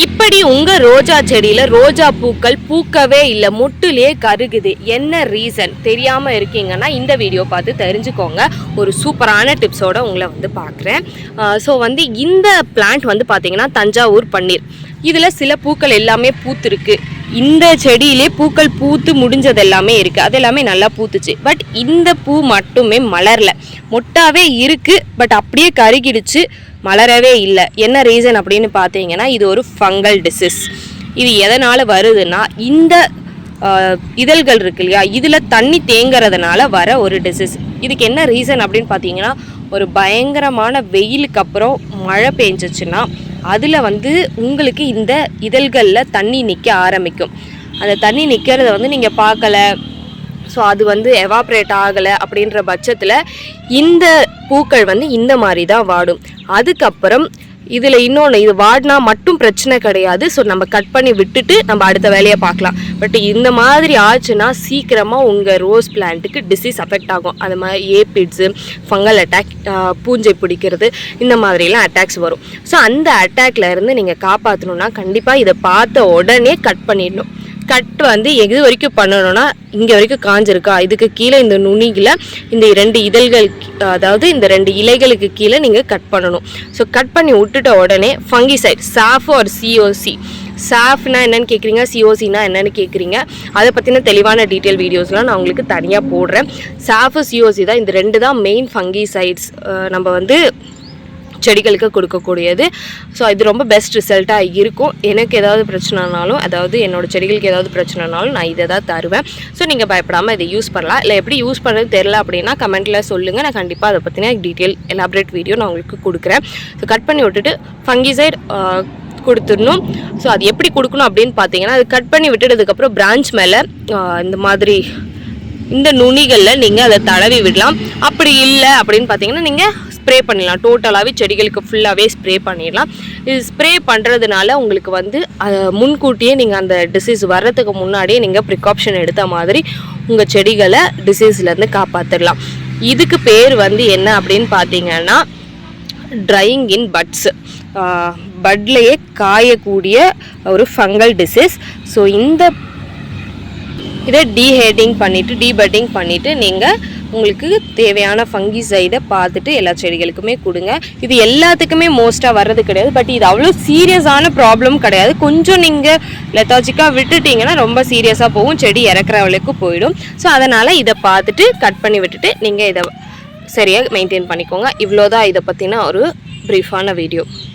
இப்படி உங்க ரோஜா செடியில ரோஜா பூக்கள் பூக்கவே இல்லை, மொட்டுலயே கருகுது. என்ன ரீசன் தெரியாம இருக்கீங்கன்னா இந்த வீடியோ பார்த்து தெரிஞ்சுக்கோங்க. ஒரு சூப்பரான டிப்ஸோட உங்களை வந்து பார்க்குறேன். ஸோ வந்து இந்த பிளான்ட் வந்து பார்த்தீங்கன்னா தஞ்சாவூர் பன்னீர். இதில் சில பூக்கள் எல்லாமே பூத்துருக்கு. இந்த செடியிலே பூக்கள் பூத்து முடிஞ்சது எல்லாமே இருக்குது, அது எல்லாமே நல்லா பூத்துச்சு. பட் இந்த பூ மட்டுமே மலரல, மொட்டாவே இருக்குது. பட் அப்படியே கருகிடுச்சு, மலரவே இல்லை. என்ன ரீசன் அப்படின்னு பார்த்தீங்கன்னா இது ஒரு ஃபங்கல் டிசீஸ். இது எதனால் வருதுன்னா இந்த இதழ்கள் இருக்கு இல்லையா, இதில் தண்ணி தேங்கிறதுனால வர ஒரு டிசீஸ். இதுக்கு என்ன ரீசன் அப்படின்னு பார்த்தீங்கன்னா ஒரு பயங்கரமான வெயிலுக்கு அப்புறம் மழை பெஞ்சிச்சுன்னா அதில் வந்து உங்களுக்கு இந்த இதழ்களில் தண்ணி நிற்க ஆரம்பிக்கும். அந்த தண்ணி நிற்கிறத வந்து நீங்கள் பார்க்கல, ஸோ அது வந்து எவாப்ரேட் ஆகலை அப்படின்ற பட்சத்தில் இந்த பூக்கள் வந்து இந்த மாதிரி தான் வாடும். அதுக்கப்புறம் இதில் இன்னொன்று, இது வாடினா மட்டும் பிரச்சனை கிடையாது. ஸோ நம்ம கட் பண்ணி விட்டுட்டு நம்ம அடுத்த வேலையை பார்க்கலாம். பட் இந்த மாதிரி ஆச்சுன்னா சீக்கிரமாக உங்கள் ரோஸ் பிளான்ட்டுக்கு டிசீஸ் அஃபெக்ட் ஆகும். அது மாதிரி ஏபிட்ஸு, ஃபங்கல் அட்டாக், பூஞ்சை பிடிக்கிறது, இந்த மாதிரிலாம் அட்டாக்ஸ் வரும். ஸோ அந்த அட்டாக்ல இருந்து நீங்கள் காப்பாற்றணுன்னா கண்டிப்பாக இதை பார்த்த உடனே கட் பண்ணிடணும். கட் வந்து எது வரைக்கும் பண்ணணும்னா இங்கே வரைக்கும் காஞ்சிருக்கா, இதுக்கு கீழே இந்த நுனியில் இந்த 2 இதழ்கள், அதாவது இந்த 2 இலைகளுக்கு கீழே நீங்கள் கட் பண்ணணும். ஸோ கட் பண்ணி விட்டுட்ட உடனே ஃபங்கிசைட், சாஃப் ஆர் சிஓசி. சாஃப்னா என்னென்னு கேட்குறீங்க, சிஓசினா என்னென்னு கேட்குறீங்க. அதை பற்றின தெளிவான டீட்டெயில் வீடியோஸ்லாம் நான் உங்களுக்கு தனியாக போடுறேன். சாஃபு சிஓசி தான், இந்த 2 தான் மெயின் ஃபங்கிசைட்ஸ் நம்ம வந்து செடிகளுக்கு கொடுக்கக்கூடியது. ஸோ இது ரொம்ப பெஸ்ட் ரிசல்ட்டாக இருக்கும். எனக்கு ஏதாவது பிரச்சனைனாலும், அதாவது என்னோடய செடிகளுக்கு ஏதாவது பிரச்சனைனாலும் நான் இதை தான் தருவேன். ஸோ நீங்கள் பயப்படாமல் இதை யூஸ் பண்ணலாம். இல்லை எப்படி யூஸ் பண்ணுறது தெரில அப்படின்னா கமெண்ட்டில் சொல்லுங்கள், நான் கண்டிப்பாக அதை பற்றின டீட்டெயில் எலாபரேட் வீடியோ நான் உங்களுக்கு கொடுக்குறேன். ஸோ கட் பண்ணி விட்டுட்டு ஃபங்கிசைட் கொடுத்துடணும். ஸோ அது எப்படி கொடுக்கணும் அப்படின்னு பார்த்தீங்கன்னா அது கட் பண்ணி விட்டுட்டதுக்கப்புறம் பிரான்ச் மேலே இந்த மாதிரி இந்த நுனிகளில் நீங்கள் அதை தடவி விடலாம். அப்படி இல்லை அப்படின்னு பார்த்தீங்கன்னா நீங்கள் ஸ்ப்ரே பண்ணிடலாம். டோட்டலாகவே செடிகளுக்கு ஃபுல்லாகவே ஸ்ப்ரே பண்ணிடலாம். இது ஸ்ப்ரே பண்ணுறதுனால உங்களுக்கு வந்து முன்கூட்டியே நீங்கள் அந்த டிசீஸ் வர்றதுக்கு முன்னாடியே நீங்கள் ப்ரிகாப்ஷன் எடுத்த மாதிரி உங்கள் செடிகளை டிசீஸ்லேருந்து காப்பாற்றிடலாம். இதுக்கு பேர் வந்து என்ன அப்படின்னு பார்த்தீங்கன்னா ட்ரையிங் இன் பட்ஸ். பட்லேயே காயக்கூடிய ஒரு ஃபங்கல் டிசீஸ். ஸோ இதை டீபட்டிங் பண்ணிவிட்டு நீங்கள் உங்களுக்கு தேவையான ஃபங்கிசைடை பார்த்துட்டு எல்லா செடிகளுக்குமே கொடுங்க. இது எல்லாத்துக்குமே மோஸ்ட்டாக வர்றது கிடையாது. பட் இது அவ்வளோ சீரியஸான ப்ராப்ளம் கிடையாது. கொஞ்சம் நீங்கள் லெத்தாஜிக்காக விட்டுட்டிங்கன்னா ரொம்ப சீரியஸாக போகும், செடி இறக்குற அளவுக்கு போயிடும். ஸோ அதனால் இதை பார்த்துட்டு கட் பண்ணி விட்டுட்டு நீங்கள் இதை சரியாக மெயின்டைன் பண்ணிக்கோங்க. இவ்வளோதான் இதை பற்றின ஒரு ப்ரீஃபான வீடியோ.